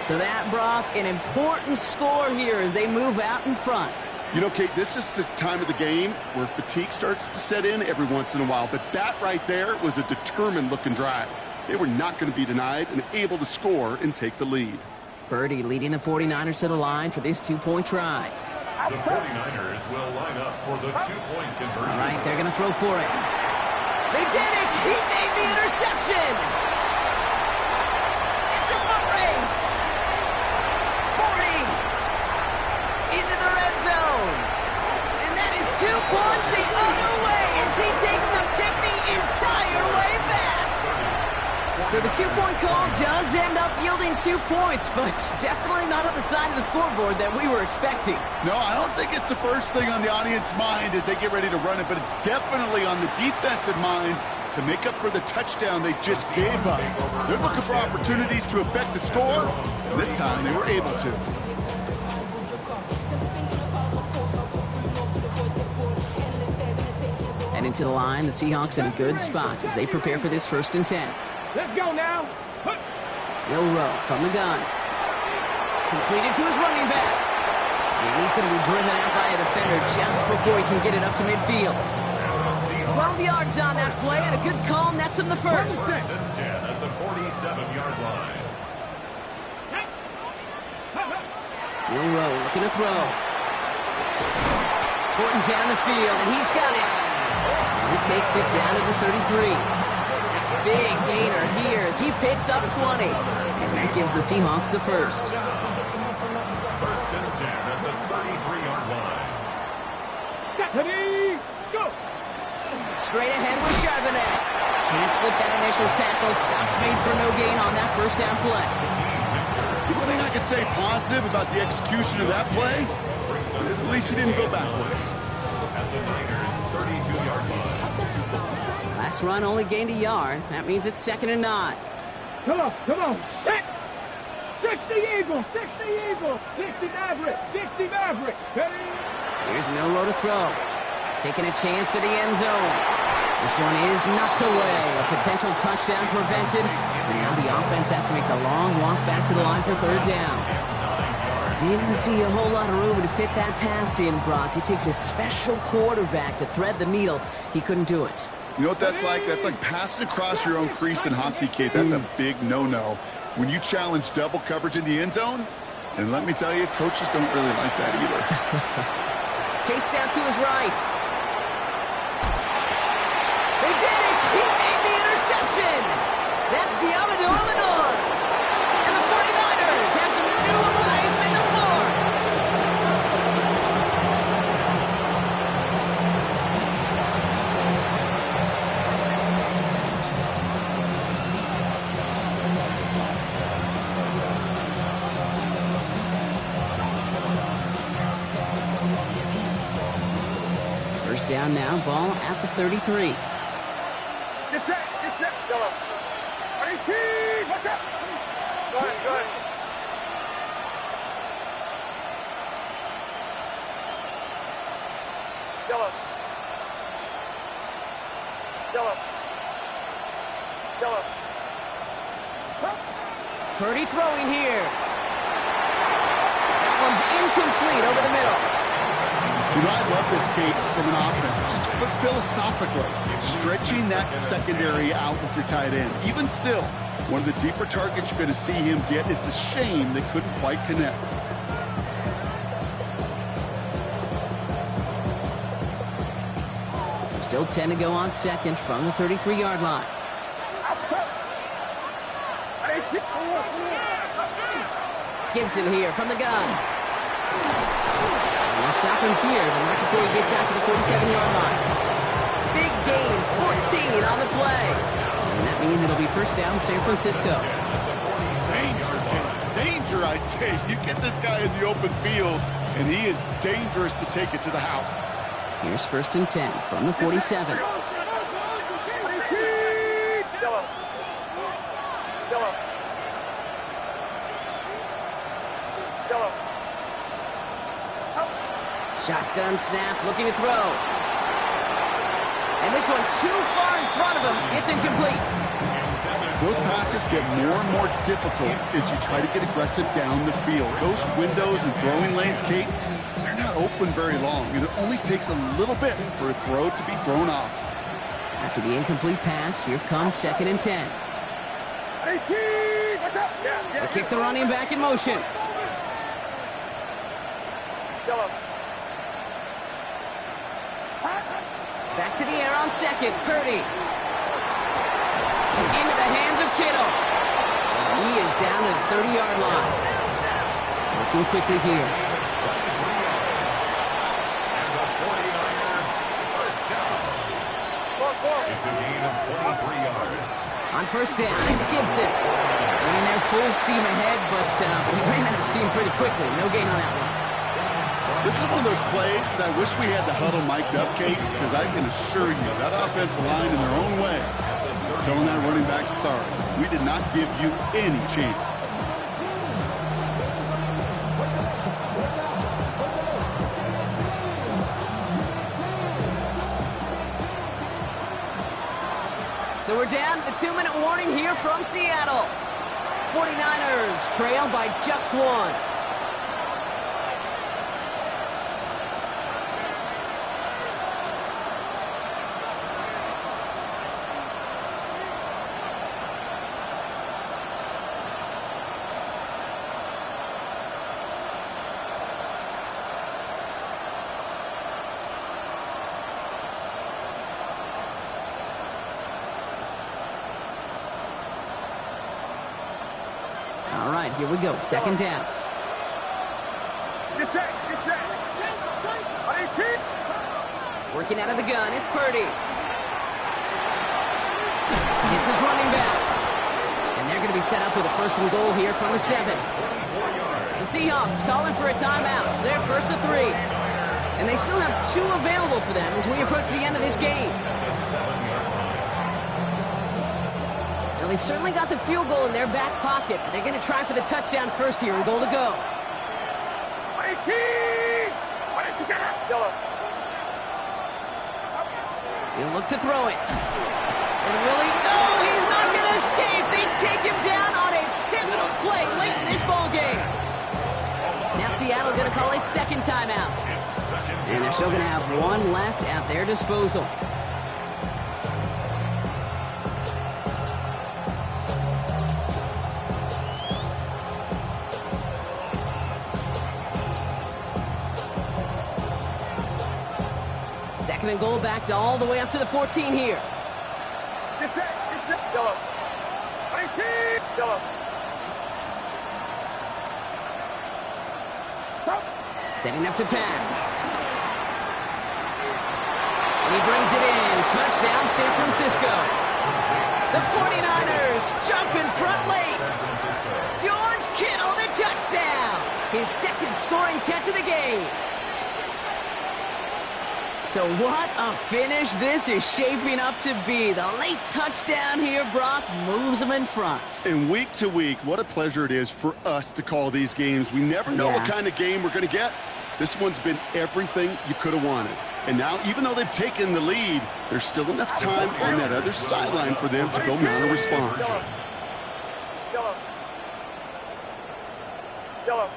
So that, Brock, an important score here as they move out in front. You know, Kate, this is the time of the game where fatigue starts to set in every once in a while. But that right there was a determined-looking drive. They were not going to be denied and able to score and take the lead. Purdy leading the 49ers to the line for this 2-point try. The 49ers will line up for the 2-point conversion. All right, they're going to throw for it. They did it! He made the interception! It's a foot race! 40! Into the red zone! And that is 2 points the other way as he takes the pick the entire way back! So the 2-point call does end up yielding 2 points, but definitely not on the side of the scoreboard that we were expecting. No, I don't think it's the first thing on the audience mind as they get ready to run it, but it's definitely on the defensive mind to make up for the touchdown they just gave up. They're looking for opportunities to affect the score, and this time they were able to. And into the line, the Seahawks in a good spot as they prepare for this 1st and 10. Let's go now. Will Rowe from the gun. Completed to his running back. And he's going to be driven out by a defender just before he can get it up to midfield. 12 yards on that play, and a good call nets him the 1st. 1st and 10 at the 47-yard line. Will Rowe looking to throw. Horton down the field, and he's got it. He takes it down to the 33. Big gainer here as he picks up 20. And that gives the Seahawks the 1st. 1st and 10 at the 33-yard line. Ready, go. Straight ahead with Charbonnet. Can't slip that initial tackle. Stops made for no gain on that 1st down play. The only thing I could say positive about the execution of that play is at least he didn't go backwards. At the Niners' 32-yard line. Last run only gained a yard. That means it's 2nd and 9. Come on, come on. Set. 60 Eagles, 60 Eagles, 60 Maverick, 60 Maverick. Ready? Here's Milroe to throw. Taking a chance to the end zone. This one is knocked away. A potential touchdown prevented. And now the offense has to make the long walk back to the line for 3rd down. Didn't see a whole lot of room to fit that pass in, Brock. It takes a special quarterback to thread the needle. He couldn't do it. You know what that's like? That's like passing across your own crease in hockey, Kate. That's a big no-no. When you challenge double coverage in the end zone, and let me tell you, coaches don't really like that either. Chase down to his right. They did it! He made the interception! That's Diamador Lenore! And the 49ers have some new life in the 4th! First down now, ball at the 33. Get set. Get set. Yellow. 18. Watch out. Go ahead. Go ahead. Yellow. Yellow. Yellow. Purdy throwing here. That one's incomplete over the middle. You know, I love this, Kate, from an offense. Just philosophically, stretching that secondary out with your tight end. Even still, one of the deeper targets you're going to see him get. It's a shame they couldn't quite connect. So still 10 to go on second from the 33-yard line. Gibson here from the gun. And we'll stop him here, but not before he gets out to the 47-yard line. Big gain, 14 on the play. And that means it'll be first down San Francisco. Danger, Kate. Danger, I say. You get this guy in the open field, and he is dangerous to take it to the house. Here's first and 10 from the 47. Shotgun snap, looking to throw. And this one too far in front of him. It's incomplete. Those passes get more and more difficult as you try to get aggressive down the field. Those windows and throwing lanes, Kate, they're not open very long. And it only takes a little bit for a throw to be thrown off. After the incomplete pass, here comes second and 10. They kick the running back in motion. Back to the air on second. Purdy. Into the hands of Kittle. He is down to the 30-yard line. Looking quickly here. It's a gain of 23 yards. On first down, it's Gibson. Running there full steam ahead, but he ran out of steam pretty quickly. No gain on that one. This is one of those plays that I wish we had the huddle mic'd up, Kate, because I can assure you that offensive line in their own way is telling that running back, sorry, we did not give you any chance. So we're down to the 2-minute warning here from Seattle. 49ers trail by just one. All right, here we go. Second down. Get set. Working out of the gun, it's Purdy. It's his running back. And they're going to be set up with a first and goal here from the 7. The Seahawks calling for a timeout. So they're first to 3. And they still have 2 available for them as we approach the end of this game. Now, they've certainly got the field goal in their back pocket, but they're going to try for the touchdown first here and goal to go. He'll look to throw it. And really, no, he's not going to escape. They take him down on a pivotal play late in this ball game. Now Seattle going to call it second timeout. And they're still going to have 1 left at their disposal. Second and goal, back to all the way up to the 14 here. Get set. Yellow. Stop. Setting up to pass. And he brings it in. Touchdown, San Francisco. The 49ers jump in front late. George Kittle, the touchdown. His second scoring catch of the game. So what a finish this is shaping up to be. The late touchdown here, Brock, moves them in front. And week to week, what a pleasure it is for us to call these games. We never know what kind of game we're going to get. This one's been everything you could have wanted. And now, even though they've taken the lead, there's still enough time on that other sideline for them to go mount a response. Yellow.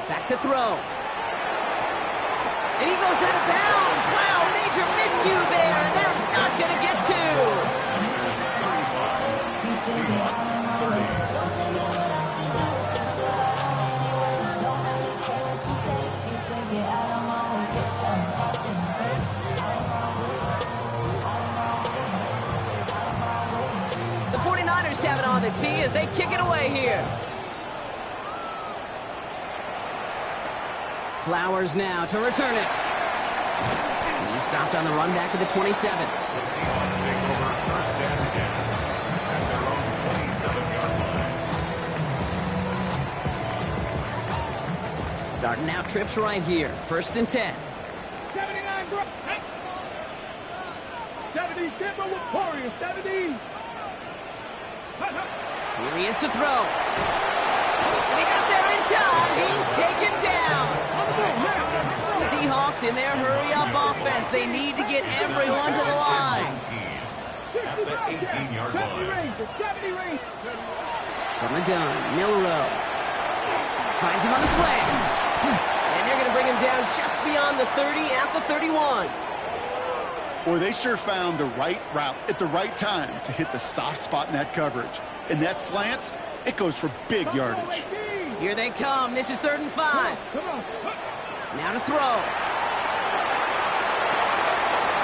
Back to throw. And he goes out of bounds. Wow, major miscue there, and they're not going to get two. Seahawks 49ers have it on the tee as they kick it away here. Flowers now to return it. He stopped on the run back of the 27. The Seahawks take over first and 10 at their own 27-yard line. Starting out trips right here. First and 10. 79, bro. 70, Simba with Warriors, 70. Here he is to throw. And he got there in time. He's taken down. Seahawks in their hurry-up offense. They need to get everyone to the line. At the 18-yard line. From the gun, Milrow. Finds him on the slant. And they're going to bring him down just beyond the 30 at the 31. Boy, they sure found the right route at the right time to hit the soft spot in that coverage. And that slant, it goes for big yardage. Here they come. This is 3rd and 5. Now to throw.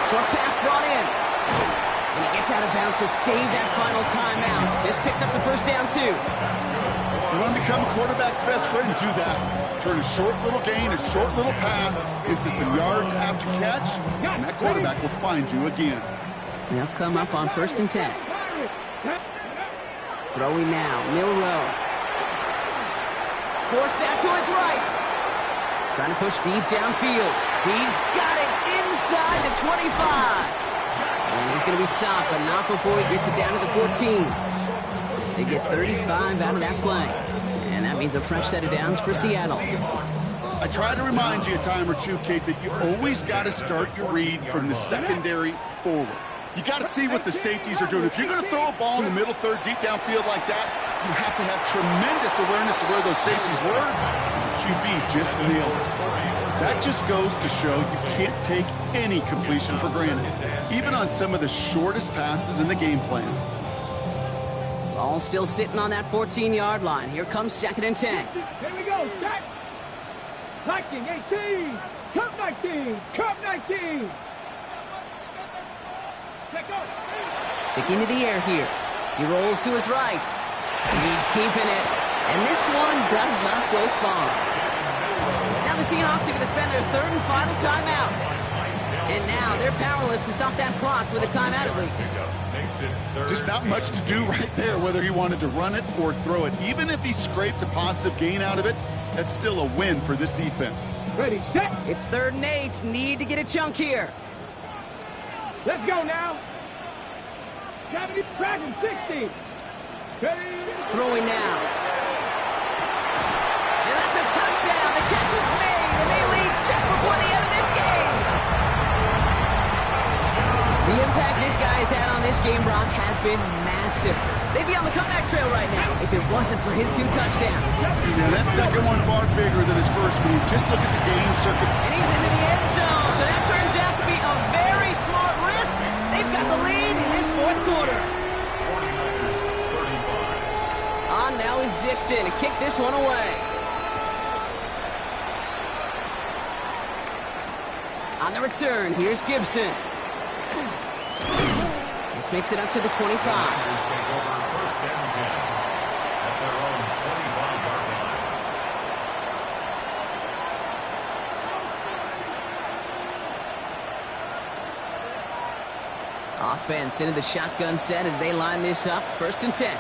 Short pass brought in. And he gets out of bounds to save that final timeout. Just picks up the first down, too. You want to become a quarterback's best friend, do that. Turn a short little gain, a short little pass into some yards after catch, and that quarterback will find you again. They'll come up on 1st and 10. Throwing now, Milrow. Forced out to his right. Trying to push deep downfield. He's got it inside the 25. And he's going to be stopped, but not before he gets it down to the 14. They get 35 out of that play. And that means a fresh set of downs for Seattle. I try to remind you a time or two, Kate, that you always got to start your read from the secondary forward. You got to see what the safeties are doing. If you're going to throw a ball in the middle third deep downfield like that, you have to have tremendous awareness of where those safeties were. The QB just nailed it. That just goes to show you can't take any completion for granted, even on some of the shortest passes in the game plan. Ball still sitting on that 14-yard line. Here comes 2nd and 10. Here we go, Jack. Liking 18. Cup 19. Cup 19. Sticking to the air here. He rolls to his right. He's keeping it. And this one does not go far. Now the Seahawks are going to spend their 3rd and final timeout. And now they're powerless to stop that clock with a timeout at least. Just not much to do right there, whether he wanted to run it or throw it. Even if he scraped a positive gain out of it, that's still a win for this defense. Ready, set. It's 3rd and 8. Need to get a chunk here. Let's go now. 70, Dragon 60. Throwing now. And that's a touchdown. The catch is made, and they lead just before the end of this game. The impact this guy has had on this game, Brock, has been massive. They'd be on the comeback trail right now if it wasn't for his 2 touchdowns. Yeah, that second one far bigger than his first one. Just look at the game circuit. And he's into the end zone, so that turns out to be a very smart risk. They've got the lead in this 4th quarter. 49ers 35. On now is Dixon to kick this one away. On the return, here's Gibson. This makes it up to the 25. The Niners take over first and 10 at their own 25-yard line. Offense into the shotgun set as they line this up. 1st and 10.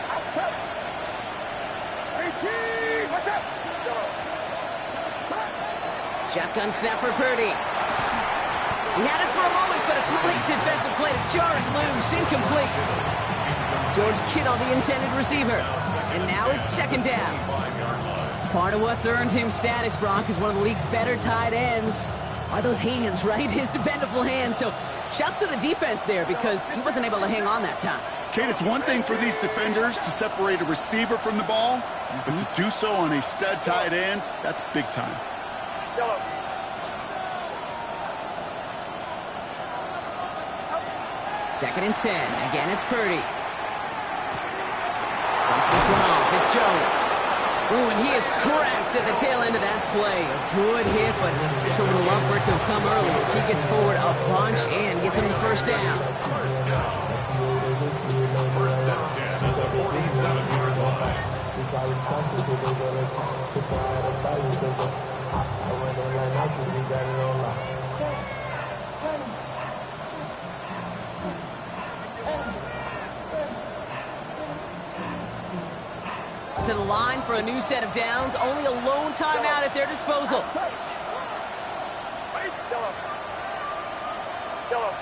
18, what's up? Shotgun snap for Purdy. He had it for a moment, but a complete defensive play to jar it loose. Incomplete. George Kittle, the intended receiver. And now it's 2nd down. Part of what's earned him status, Brock, is one of the league's better tight ends. Are those hands, right? His dependable hands. So shouts to the defense there because he wasn't able to hang on that time. Kate, it's one thing for these defenders to separate a receiver from the ball, but to do so on a stud tight end, that's big time. Yellow. Second and 10. Again, it's Purdy. Dumps this one off. It's Jones. Ooh, and he is cracked at the tail end of that play. A good hit, but just would have loved for it to have come earlier. So he gets forward a bunch and gets him the first down. First down. First and 10 at the 47-yard line. To the line for a new set of downs. Only a lone timeout at their disposal. Yellow. Yellow.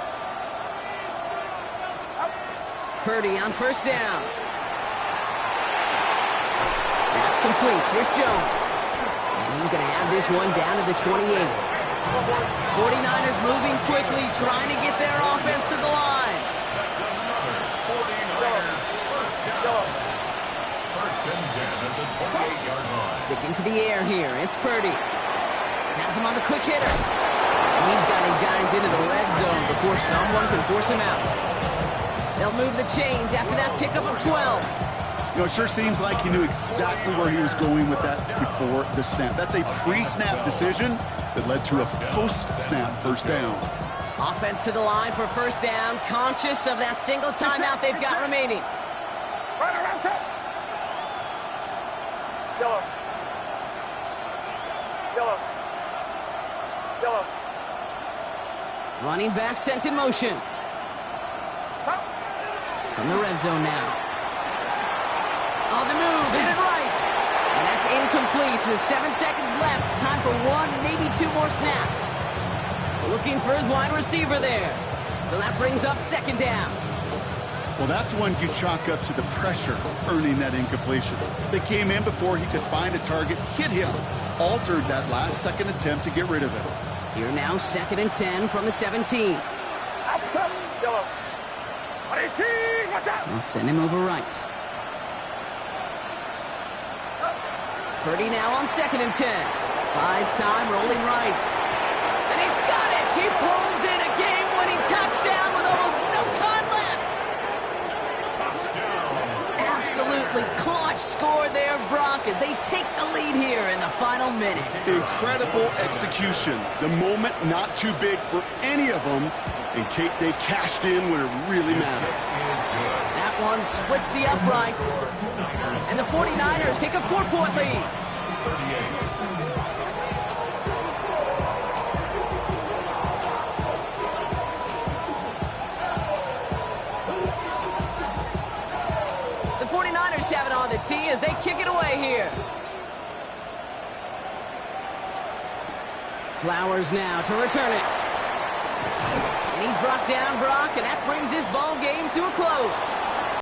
Purdy on first down. That's complete. Here's Jones. And he's going to have this one down to the 28. 49ers moving quickly, trying to get their offense to the line. That's another 49ers first down. First and 10 at the 28-yard line. Sticking to the air here. It's Purdy. Has him on the quick hitter. He's got his guys into the red zone before someone can force him out. They'll move the chains after that pickup of 12. You know, it sure seems like he knew exactly where he was going with that before the snap. That's a pre-snap decision that led to a post-snap first down. Offense to the line for first down, conscious of that single timeout they've got remaining. Right around set. Yellow. Yellow. Yellow. Running back sent in motion. From the red zone now. On the move, hit it right. And that's incomplete. There's 7 seconds left. Time for one, maybe two more snaps. Looking for his wide receiver there. So that brings up second down. Well, that's one you chalk up to the pressure earning that incompletion. They came in before he could find a target, hit him, altered that last second attempt to get rid of it. Here now, second and 10 from the 17. Outside. Yellow. 18. Watch out. They'll send him over right. Purdy now on second and 10. Buys time, rolling right. And he's got it! He pulls in a game-winning touchdown with almost no time left! Touchdown. Absolutely clutch score there, Brock, as they take the lead here in the final minutes. Incredible execution. The moment not too big for any of them. And Kate, they cashed in when it really mattered. That one splits the uprights. And the 49ers take a 4-point lead. 38. The 49ers have it on the tee as they kick it away here. Flowers now to return it. And he's brought down, Brock, and that brings this ball game to a close.